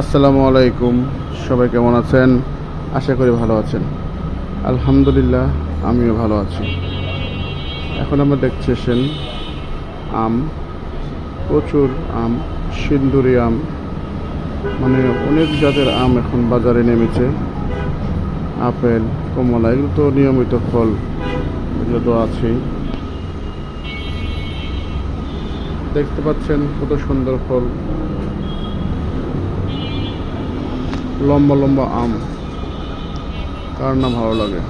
আসসালামু আলাইকুম। সবাই কেমন আছেন? আশা করি ভালো আছেন। আলহামদুলিল্লাহ, আমিও ভালো আছি। এখন আমরা দেখতেছেন আম, প্রচুর আম, সিন্দুরি আম, মানে অনেক জাতের আম এখন বাজারে নেমেছে। আপেল, কমলা, এগুলো তো নিয়মিত ফল, এগুলো তো আছেই। দেখতে পাচ্ছেন কত সুন্দর ফল, লম্বা লম্বা আম, কার না ভালো লাগে।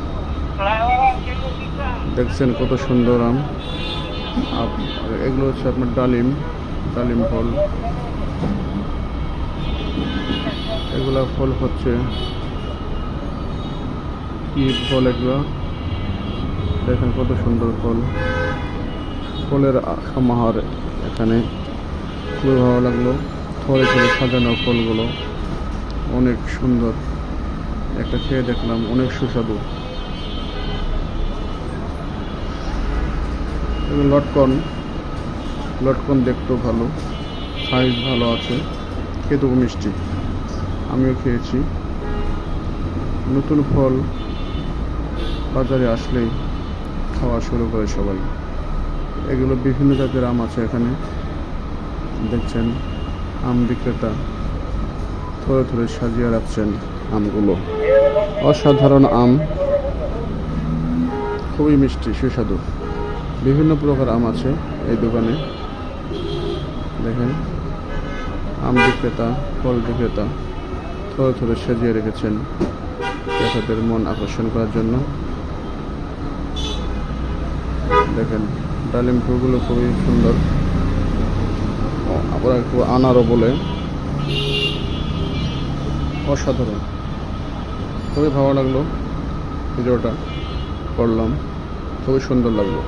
দেখছেন কত সুন্দর আম। এগুলো হচ্ছে আপনার ডালিম, ডালিম ফল। এগুলা ফল হচ্ছে কি ফল এগুলো, দেখেন কত সুন্দর ফল, ফলের সমাহার এখানে। খুবই ভালো লাগলো, থরে থরে সাজানো ফলগুলো অনেক সুন্দর। একটা খেয়ে দেখলাম, অনেক সুস্বাদু। এগুলো লটকন, লটকন দেখতেও ভালো, সাইজ ভালো আছে, খেতেও মিষ্টি। আমিও খেয়েছি। নতুন ফল বাজারে আসলেই খাওয়া শুরু করে সবাই। এগুলো বিভিন্ন জাতের আম আছে এখানে, দেখছেন আম বিক্রেতা থরে থরে সাজিয়ে রাখছেন আমগুলো। অসাধারণ আম, খুবই মিষ্টি সুস্বাদু। বিভিন্ন প্রকার আম আছে এই দোকানে। দেখেন আম বিক্রেতা, ফল বিক্রেতা থরে থরে সাজিয়ে রেখেছেন ক্রেতাদের মন আকর্ষণ করার জন্য। দেখেন ডালিম ফুলগুলো খুবই সুন্দর, আবার একটু আনারও বলে। অসাধারণ, খুবই ভালো লাগলো। ভিডিওটা করলাম, খুবই সুন্দর লাগলো।